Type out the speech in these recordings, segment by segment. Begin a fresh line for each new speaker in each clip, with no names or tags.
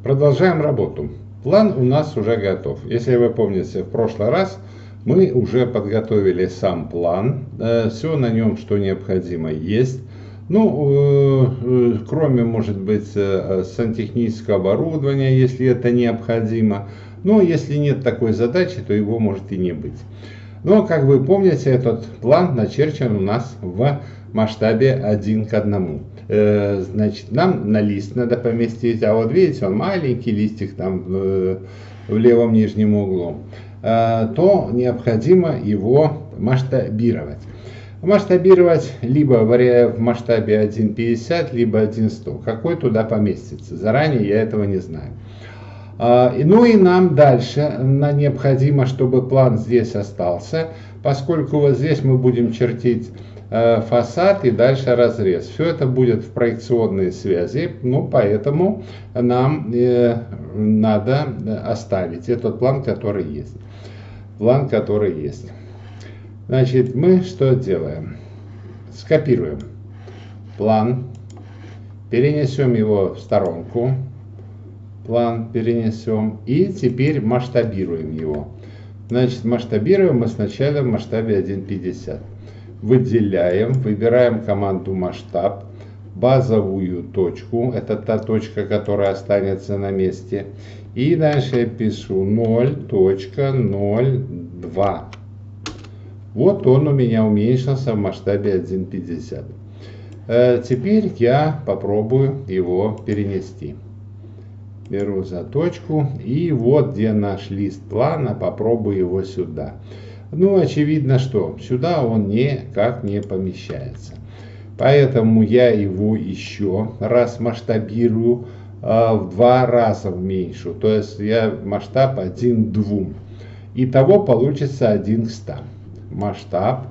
Продолжаем работу. План у нас уже готов. Если вы помните, в прошлый раз мы уже подготовили сам план. Все на нем, что необходимо, есть. Ну, кроме, может быть, сантехнического оборудования, если это необходимо. Но если нет такой задачи, то его может и не быть. Но, как вы помните, этот план начерчен у нас в масштабе 1 к 1. Значит, нам на лист надо поместить, а вот видите, он маленький листик там в левом нижнем углу, то необходимо его масштабировать. Масштабировать либо в масштабе 1,50, либо 1,100. Какой туда поместится? Заранее я этого не знаю. Ну и нам дальше необходимо, чтобы план здесь остался, поскольку вот здесь мы будем чертить фасад и дальше разрез. Все это будет в проекционной связи, ну поэтому нам надо оставить этот план, который есть. План, который есть. Значит, мы что делаем? Скопируем план, перенесем его в сторонку. План перенесем и теперь масштабируем его. Значит, масштабируем мы сначала в масштабе 1,50. Выделяем, выбираем команду масштаб, базовую точку, это та точка, которая останется на месте. И дальше я пишу 0.02. Вот он у меня уменьшился в масштабе 1,50. Теперь я попробую его перенести. Беру за точку и вот где наш лист плана, попробую его сюда. Ну, очевидно, что сюда он никак не помещается. Поэтому я его еще раз масштабирую, в 2 раза уменьшу. То есть я масштаб 1 к 2. Итого получится 1 к 100. Масштаб,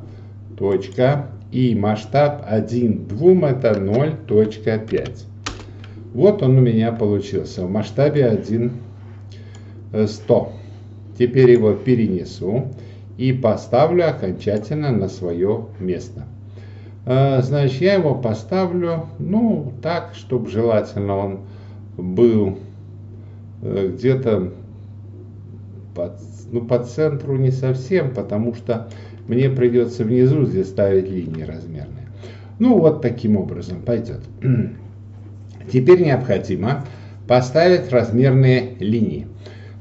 точка, и масштаб 1 к 2 это 0.5. Вот он у меня получился в масштабе 1,100. Теперь его перенесу и поставлю окончательно на свое место. Значит, я его поставлю, ну, так, чтобы желательно он был где-то по центру не совсем, потому что мне придется внизу здесь ставить линии размерные. Ну, вот таким образом пойдет. Теперь необходимо поставить размерные линии.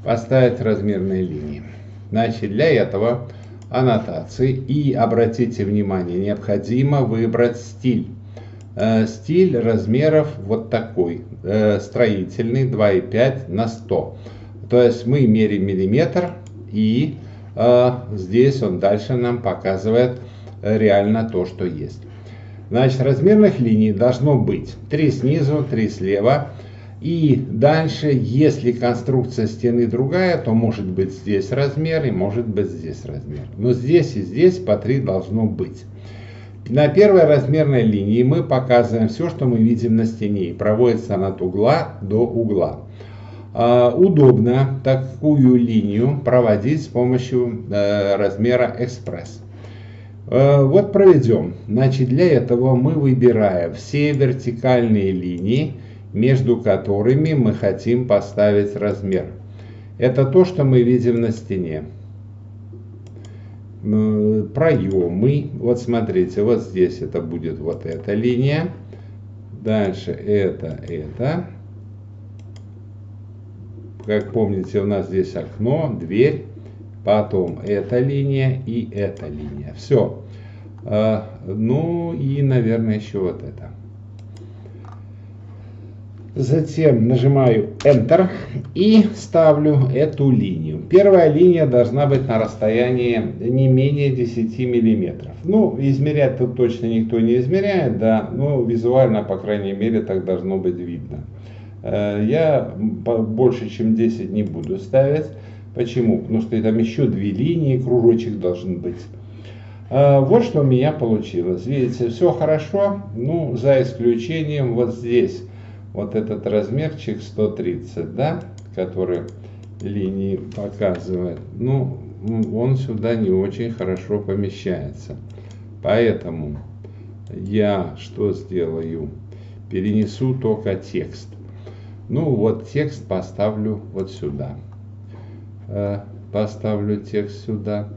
Поставить размерные линии. Значит, для этого аннотации. И обратите внимание, необходимо выбрать стиль. Стиль размеров вот такой. Строительный 2,5 на 100. То есть мы меряем миллиметр. И здесь он дальше нам показывает реально то, что есть. Значит, размерных линий должно быть 3 снизу, 3 слева. И дальше, если конструкция стены другая, то может быть здесь размер и может быть здесь размер. Но здесь и здесь по 3 должно быть. На первой размерной линии мы показываем все, что мы видим на стене. И проводится она от угла до угла. Удобно такую линию проводить с помощью размера экспресс. Вот проведем. Значит, для этого мы выбираем все вертикальные линии, между которыми мы хотим поставить размер. Это то, что мы видим на стене. Проемы. Вот смотрите, вот здесь это будет вот эта линия. Дальше это. Как помните, у нас здесь окно, дверь. Потом эта линия и эта линия. Все. Ну и, наверное, еще вот это. Затем нажимаю Enter и ставлю эту линию. Первая линия должна быть на расстоянии не менее 10 миллиметров. Ну, измерять тут точно никто не измеряет, да, но визуально, по крайней мере, так должно быть видно. Я больше, чем 10 не буду ставить. Почему? Потому что там еще 2 линии, кружочек должен быть. Вот что у меня получилось. Видите, все хорошо, ну, за исключением вот здесь. Вот этот размерчик 130, да, который линии показывает, ну, он сюда не очень хорошо помещается. Поэтому я что сделаю? Перенесу только текст. Ну вот текст поставлю вот сюда. Поставлю текст сюда.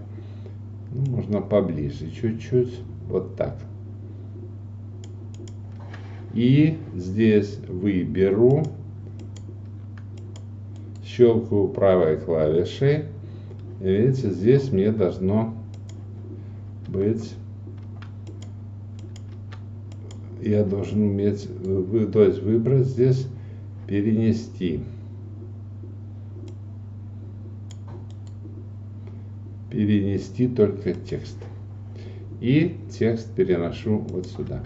Ну, можно поближе чуть-чуть. Вот так. И здесь выберу, щелкаю правой клавишей. Видите, здесь мне должно быть, я должен уметь, то есть выбрать здесь, перенести. Перенести только текст. И текст переношу вот сюда.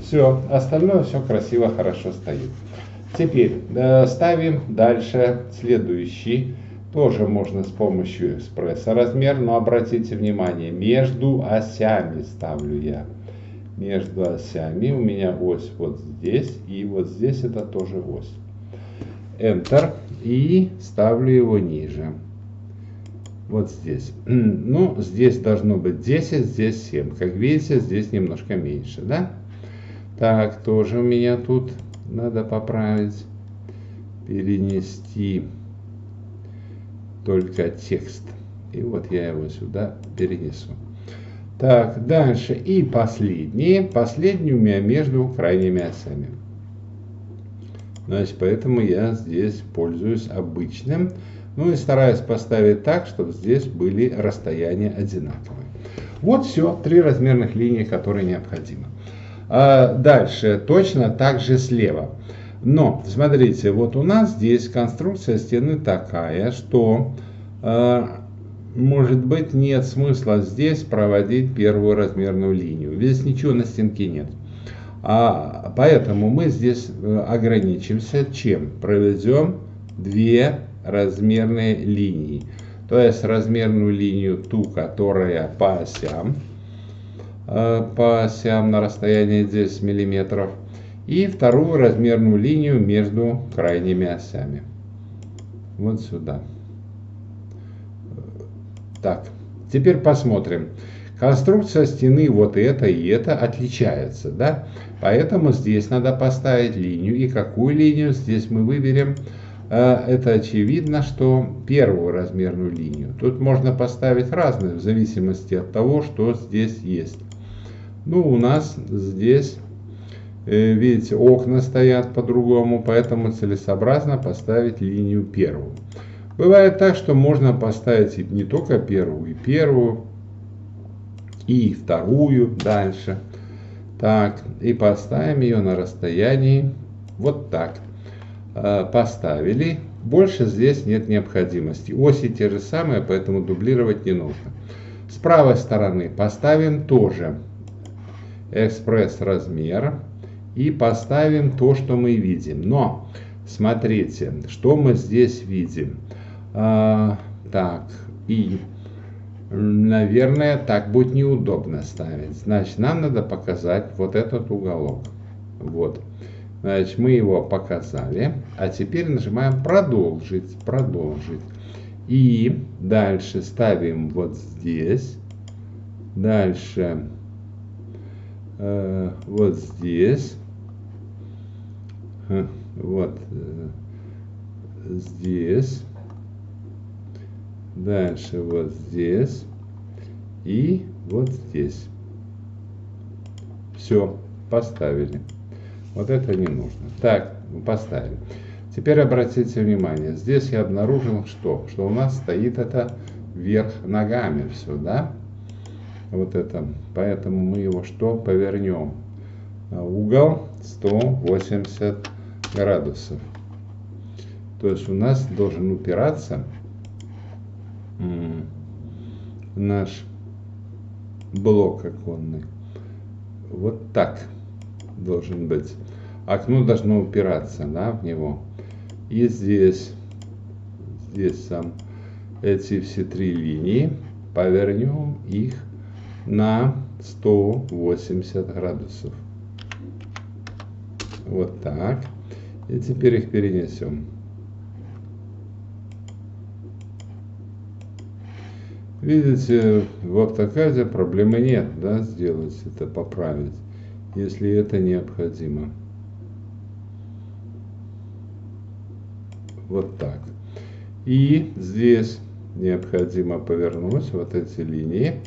Все, остальное все красиво, хорошо стоит. Теперь ставим дальше следующий. Тоже можно с помощью экспресса размер, но обратите внимание, между осями ставлю я. Между осями у меня ось вот здесь, и вот здесь это тоже ось. Enter, и ставлю его ниже. Вот здесь. Ну, здесь должно быть 10, здесь 7. Как видите, здесь немножко меньше, да? Так, тоже у меня тут надо поправить. Перенести только текст. И вот я его сюда перенесу. Так, дальше. И последний. Последний у меня между крайними осями. Значит, поэтому я здесь пользуюсь обычным. Ну и стараюсь поставить так, чтобы здесь были расстояния одинаковые. Вот все, 3 размерных линии, которые необходимы. Дальше точно так же слева. Но, смотрите, вот у нас здесь конструкция стены такая, что, может быть, нет смысла здесь проводить первую размерную линию. Здесь ничего на стенке нет. Поэтому мы здесь ограничимся чем? Проведем 2 размерные линии. То есть размерную линию, ту, которая по осям на расстоянии 10 мм. И вторую размерную линию между крайними осями. Вот сюда. Так, теперь посмотрим. Конструкция стены вот это и это отличается, да? Поэтому здесь надо поставить линию. И какую линию здесь мы выберем? Это очевидно, что первую размерную линию. Тут можно поставить разные, в зависимости от того, что здесь есть. Ну, у нас здесь, видите, окна стоят по-другому, поэтому целесообразно поставить линию первую. Бывает так, что можно поставить не только первую, и вторую дальше. Так, и поставим ее на расстоянии вот так. Поставили. Больше здесь нет необходимости. Оси те же самые, поэтому дублировать не нужно. С правой стороны поставим тоже экспресс размер и поставим то, что мы видим. Но смотрите, что мы здесь видим. Так, и наверное, так будет неудобно ставить. Значит, нам надо показать вот этот уголок. Вот. Значит, мы его показали. А теперь нажимаем продолжить. Продолжить. И дальше ставим вот здесь. Дальше вот здесь. Вот здесь. Дальше вот здесь. И вот здесь. Все, поставили. Вот это не нужно. Так, поставили. Теперь обратите внимание, здесь я обнаружил, что у нас стоит это вверх ногами все, да? Вот это. Поэтому мы его что? Повернем. Угол 180 градусов. То есть у нас должен упираться наш блок оконный. Вот так должен быть. Окно должно упираться, да, в него. И здесь сам эти все 3 линии повернем их на 180 градусов. Вот так. И теперь их перенесем. Видите, в AutoCAD проблемы нет, да, сделать это, поправить, если это необходимо. Вот так. И здесь необходимо повернуть вот эти линии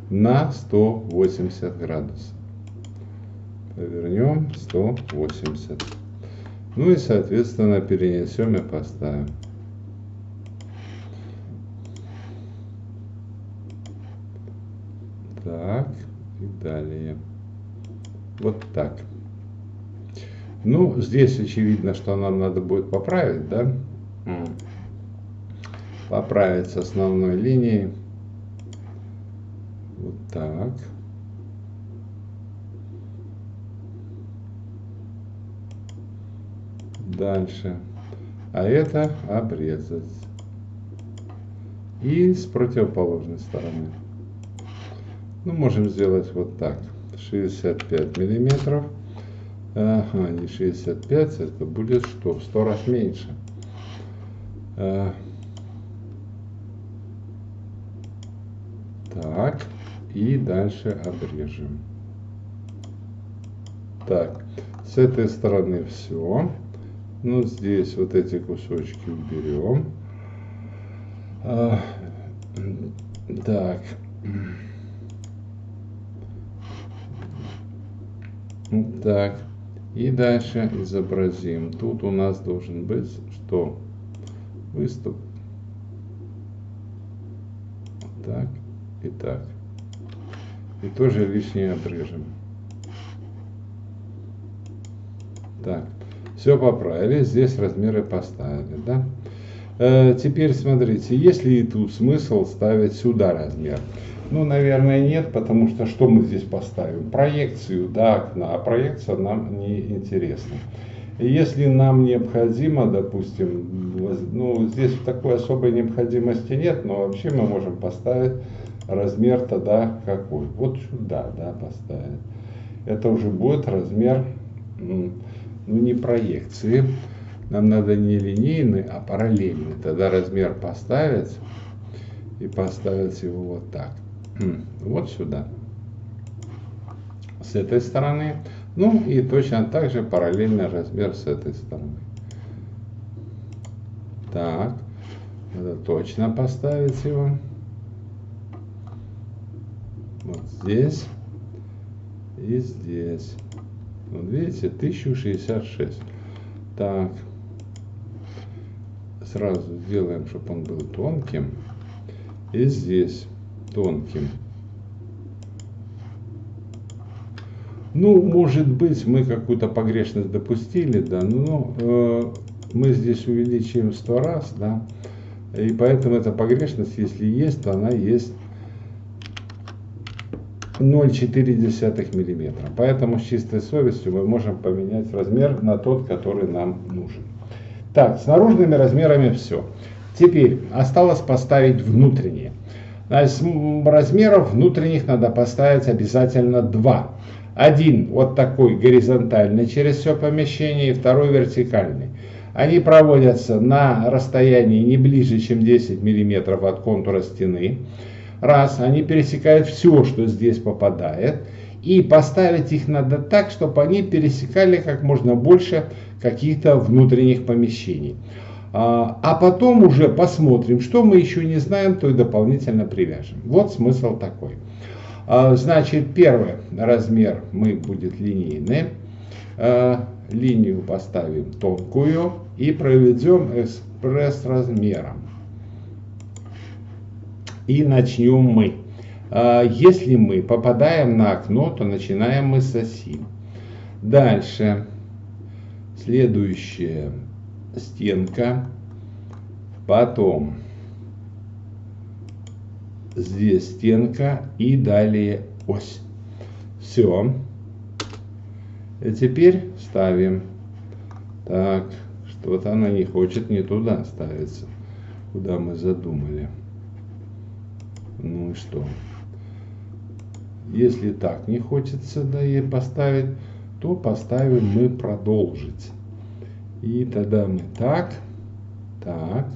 на 180 градусов. Повернем 180. Ну и соответственно перенесем и поставим. Так, и далее. Вот так. Ну, здесь очевидно, что нам надо будет поправить, да? Поправить с основной линией. Вот так. Дальше. А это обрезать. И с противоположной стороны. Ну, можем сделать вот так. 65 миллиметров. Ага, не 65, это будет что? В 100 раз меньше. Так, и дальше обрежем. Так, с этой стороны все. Ну, здесь вот эти кусочки уберем. Так. Так. И дальше изобразим. Тут у нас должен быть что? Выступ. Так и так. И тоже лишнее отрежем. Так. Все поправили. Здесь размеры поставили, да? Теперь смотрите, есть ли тут смысл ставить сюда размер? Ну, наверное, нет, потому что мы здесь поставим? Проекцию до окна, а проекция нам не интересна. Если нам необходимо, допустим, ну, здесь такой особой необходимости нет, но вообще мы можем поставить размер тогда какой? Вот сюда, да, поставить. Это уже будет размер, ну, не проекции. Нам надо не линейный, а параллельный. Тогда размер поставить и поставить его вот так. Вот сюда. С этой стороны. Ну и точно так же параллельный размер с этой стороны. Так. Надо точно поставить его. Вот здесь. И здесь. Вот видите, 1066. Так. Сразу сделаем, чтобы он был тонким. И здесь тонким. Ну, может быть, мы какую-то погрешность допустили, да, но мы здесь увеличиваем 100 раз, да, и поэтому эта погрешность, если есть, то она есть 0,4 миллиметра. Поэтому с чистой совестью мы можем поменять размер на тот, который нам нужен. Так, с наружными размерами все. Теперь осталось поставить внутренние. Значит, размеров внутренних надо поставить обязательно 2. Один вот такой горизонтальный через все помещение и второй вертикальный. Они проводятся на расстоянии не ближе, чем 10 мм от контура стены. Раз, они пересекают все, что здесь попадает. И поставить их надо так, чтобы они пересекали как можно больше каких-то внутренних помещений. А потом уже посмотрим, что мы еще не знаем, то и дополнительно привяжем. Вот смысл такой. Значит, первый размер будет линейный. Линию поставим тонкую и проведем экспресс размером. И начнем мы. Если мы попадаем на окно, то начинаем мы с оси. Дальше. Следующая стенка. Потом здесь стенка и далее ось. Все. И теперь ставим. Так, что-то она не хочет не туда ставиться, куда мы задумали. Ну и что? Если так не хочется, да, ей поставить, то поставим мы продолжить. И тогда мы так, так.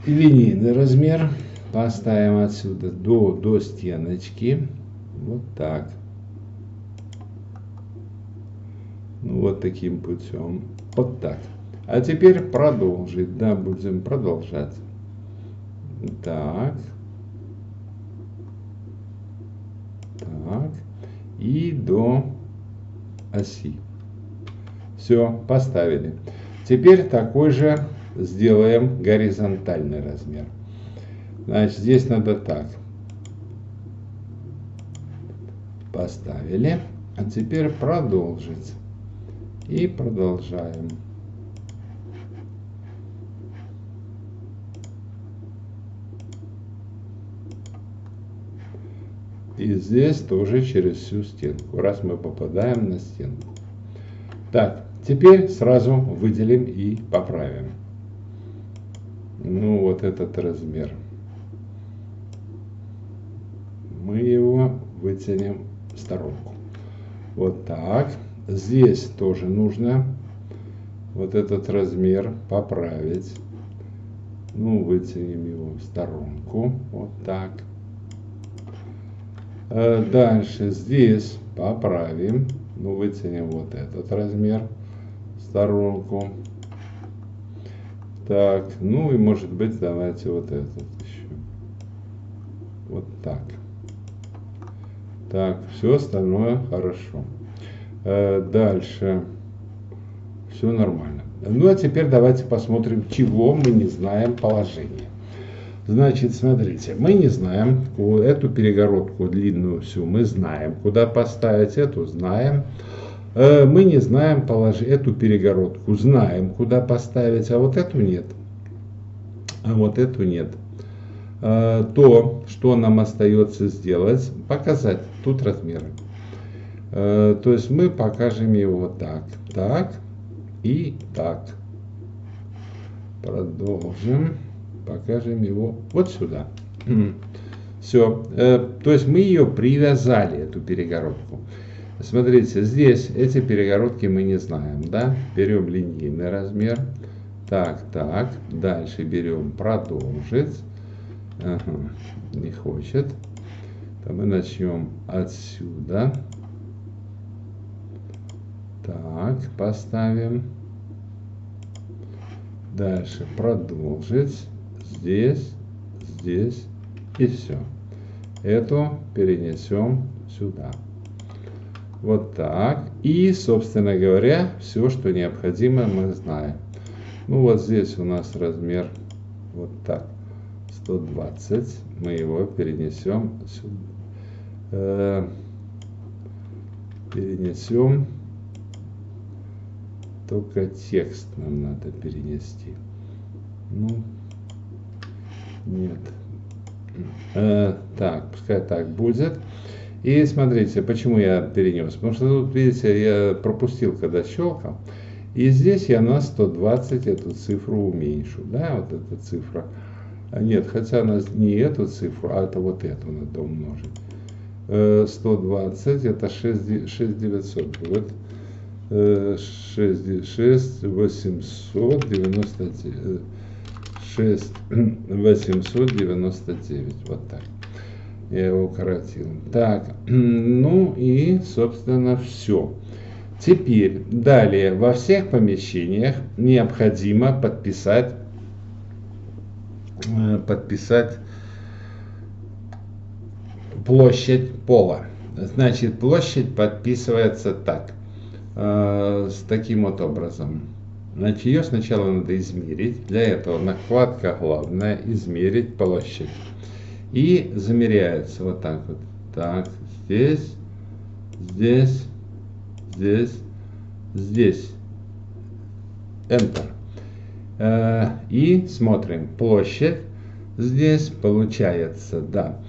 И линейный размер поставим отсюда до стеночки. Вот так. Ну, вот таким путем. Вот так. А теперь продолжить. Да, будем продолжать. Так. Так. И до оси. Все, поставили. Теперь такой же сделаем горизонтальный размер. Значит, здесь надо так. Поставили. А теперь продолжить. И продолжаем. И здесь тоже через всю стенку, раз мы попадаем на стенку. Так, теперь сразу выделим и поправим. Ну, вот этот размер. Мы его вытянем в сторонку. Вот так. Здесь тоже нужно вот этот размер поправить. Ну, вытянем его в сторонку. Вот так. Дальше здесь поправим. Ну, вытянем вот этот размер в сторонку. Так, ну и может быть давайте вот этот еще. Вот так. Так, все остальное хорошо. Дальше все нормально. Ну а теперь давайте посмотрим, чего мы не знаем положение. Значит, смотрите, мы не знаем эту перегородку длинную всю, мы знаем, куда поставить, эту знаем. Мы не знаем эту перегородку, знаем, куда поставить, а вот эту нет. А вот эту нет. То, что нам остается сделать, показать тут размеры. То есть мы покажем его так, так и так. Продолжим. Покажем его вот сюда. Все. То есть мы ее привязали, эту перегородку. Смотрите, здесь эти перегородки мы не знаем, да? Берем линейный размер. Так, так. Дальше берем продолжить. Ага, не хочет. То мы начнем отсюда. Так, поставим. Дальше продолжить. Здесь, здесь и все. Эту перенесем сюда. Вот так. И, собственно говоря, все, что необходимо, мы знаем. Ну вот здесь у нас размер вот так. 120. Мы его перенесем сюда. Перенесем. Только текст нам надо перенести. Ну, нет. Так, пускай так будет. И смотрите, почему я перенес. Потому что тут, видите, я пропустил, когда щелкал. И здесь я на 120 эту цифру уменьшу. Да, вот эта цифра. Нет, хотя она не эту цифру, а это вот эту надо умножить. 120 это 6900 будет. 6899. Вот так. Я его укоротил. Так, ну и, собственно, все. Теперь, далее, во всех помещениях необходимо подписать площадь пола. Значит, площадь подписывается так. С таким вот образом. Значит, ее сначала надо измерить. Для этого накладка главная, измерить площадь. И замеряется вот так вот. Так, здесь, здесь, здесь, здесь. Enter. И смотрим. Площадь здесь получается, да,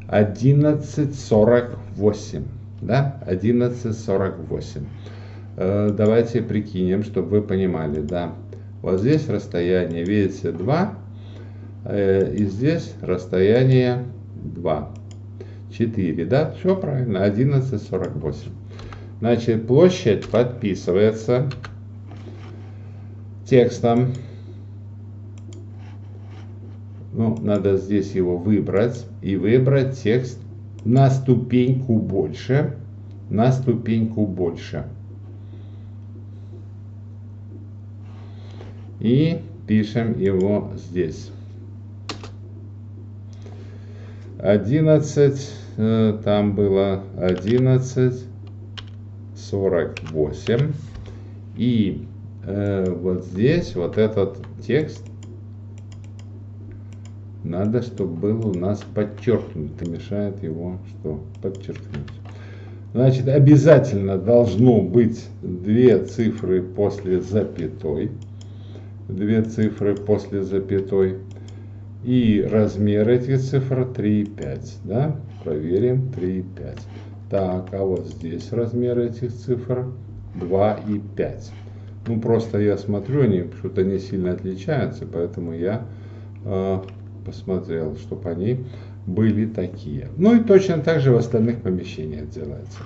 1148. Да, 1148. Давайте прикинем, чтобы вы понимали, да. Вот здесь расстояние, видите, 2, и здесь расстояние 2, 4, да, все правильно, 1148. Значит, площадь подписывается текстом. Ну, надо здесь его выбрать и выбрать текст на ступеньку больше, на ступеньку больше. и пишем его здесь. 11, там было 11:48. И вот здесь вот этот текст надо, чтобы был у нас подчеркнут. Это мешает его что? Подчеркнуть. Значит, обязательно должно быть две цифры после запятой. Две цифры после запятой. И размер этих цифр 3,5. Да? Проверим 3,5. Так, а вот здесь размер этих цифр 2,5. Ну, просто я смотрю, они что-то не сильно отличаются, поэтому я посмотрел, чтобы они были такие. Ну и точно так же в остальных помещениях делается.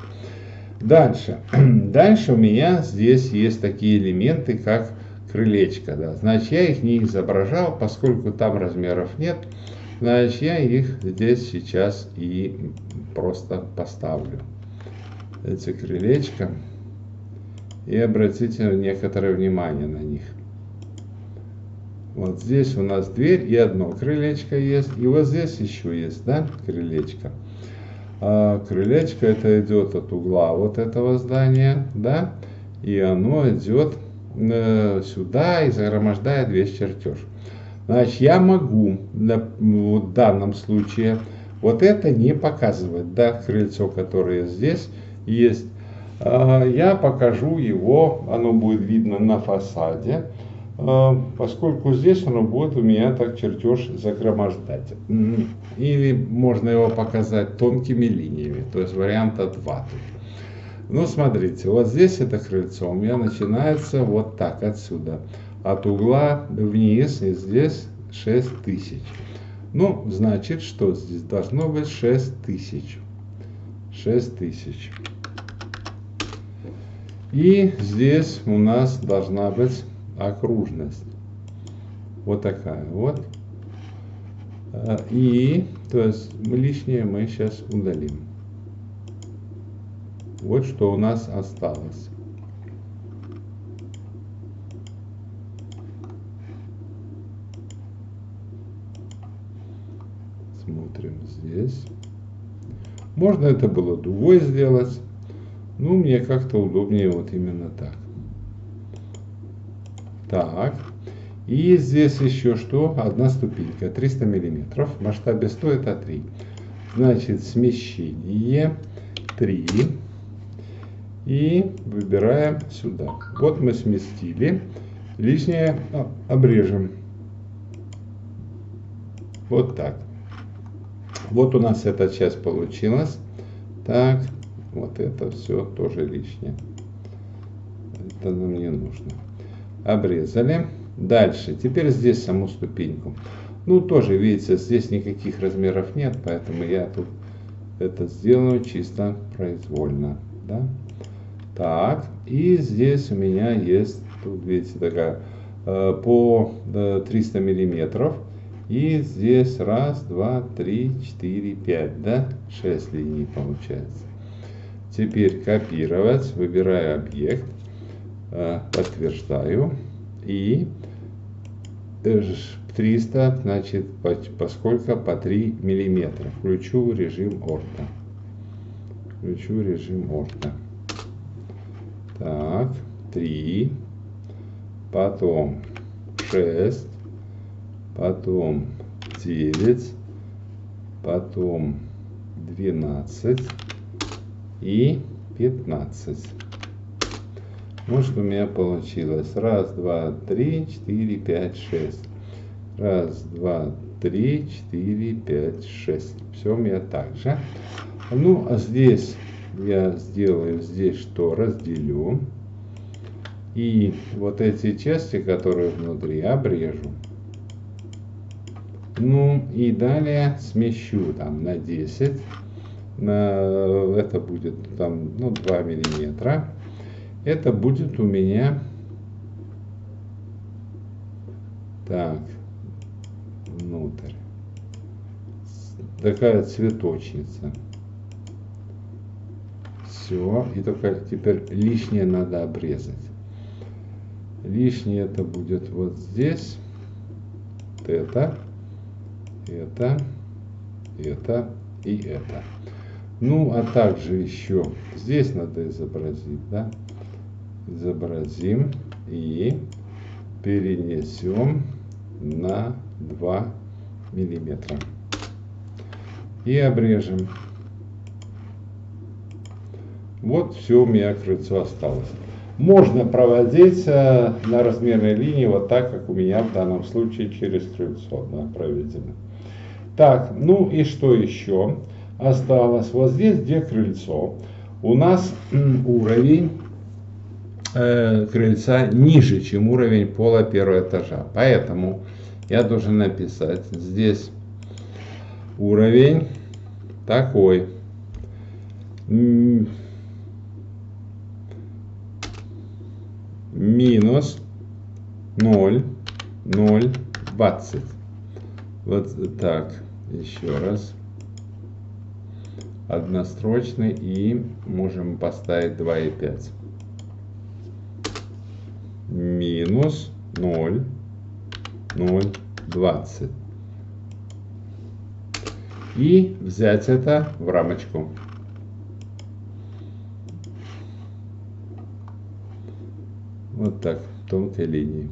Дальше. Дальше у меня здесь есть такие элементы, как крылечко. Да. Значит, я их не изображал, поскольку там размеров нет. Значит, я их здесь сейчас и просто поставлю. Эти крылечко. И обратите некоторое внимание на них. Вот здесь у нас дверь и одно крылечко есть. И вот здесь еще есть, да, крылечко. Крылечко это идет от угла вот этого здания, да, и оно идет сюда и загромождает весь чертеж. Значит, я могу в данном случае вот это не показывать, да, крыльцо, которое здесь есть. Я покажу его, оно будет видно на фасаде, поскольку здесь оно будет у меня так чертеж загромождать. Или можно его показать тонкими линиями, то есть варианта 2. Ну, смотрите, вот здесь это крыльцо у меня начинается вот так отсюда, от угла вниз, и здесь 6000. Ну, значит, что здесь должно быть 6000. 6000. И здесь у нас должна быть окружность. Вот такая вот. И, то есть, лишнее мы сейчас удалим. Вот что у нас осталось. Смотрим здесь. Можно это было дугой сделать. Ну, мне как-то удобнее вот именно так. Так. И здесь еще что? Одна ступенька. 300 миллиметров. В масштабе 100 это 3. Значит, смещение 3. И выбираем сюда. Вот мы сместили. Лишнее обрежем. Вот так. Вот у нас эта часть получилась. Так. Вот это все тоже лишнее. Это нам не нужно. Обрезали. Дальше. Теперь здесь саму ступеньку. Ну, тоже, видите, здесь никаких размеров нет, поэтому я тут это сделаю чисто произвольно. Да? Так. И здесь у меня есть, тут, видите, такая по 300 миллиметров. И здесь 1, 2, 3, 4, 5, да? 6 линий получается. Теперь копировать, выбираю объект, подтверждаю и 300, значит, поскольку по 3 миллиметра. Включу режим орта. Включу режим орта. Так, 3, потом 6, потом 9, потом 12. И 15. Вот что у меня получилось. 1, 2, 3, 4, 5, 6. 1, 2, 3, 4, 5, 6. Все у меня так же. Ну, а здесь я сделаю здесь что? Разделю. И вот эти части, которые внутри, обрежу. Ну, и далее смещу там на 10. Это будет там, ну, 2 миллиметра. Это будет у меня так внутрь такая цветочница. Все, и только теперь лишнее надо обрезать. Лишнее это будет вот здесь. Это и это. Ну, а также еще здесь надо изобразить, да? Изобразим и перенесем на 2 миллиметра. И обрежем. Вот все, у меня крыльцо осталось. Можно проводить на размерной линии вот так, как у меня в данном случае через крыльцо, да, проведено. Так, ну и что еще осталось? Вот здесь, где крыльцо, у нас уровень крыльца ниже, чем уровень пола первого этажа. Поэтому я должен написать здесь уровень такой. Минус 0,020. Вот так. Еще раз. Однострочный, и можем поставить 2,5. Минус 0,020. И взять это в рамочку. Вот так, тонкой линией.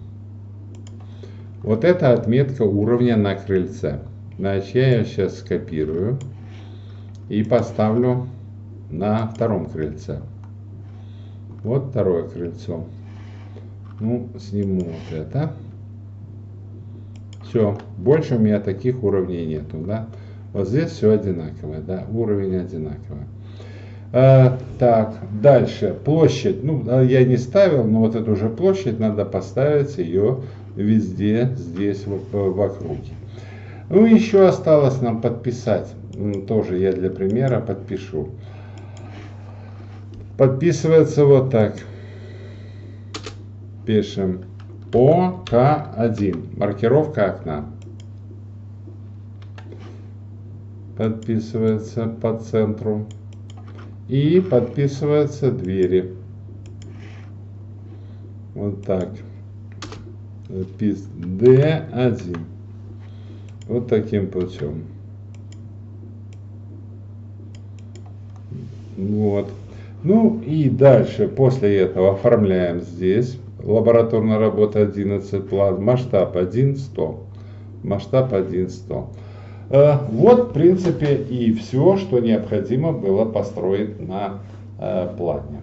Вот это отметка уровня на крыльце. Значит, я ее сейчас скопирую и поставлю на втором крыльце. Вот второе крыльцо. Ну, сниму вот это. Все, больше у меня таких уровней нету, да. Вот здесь все одинаковое, да, уровень одинаковый. Так, дальше площадь, ну, я не ставил, но вот эту же площадь надо поставить ее везде, здесь вот в округе. Ну, еще осталось нам подписать, тоже я для примера подпишу. Подписывается вот так. Пишем ОК1, маркировка окна. Подписывается по центру. И подписываются двери. Вот так. D1. Вот таким путем. Вот. Ну и дальше, после этого оформляем здесь. Лабораторная работа 11, план, масштаб 1:100. Масштаб 1:100. Вот, в принципе, и все, что необходимо было построить на плане.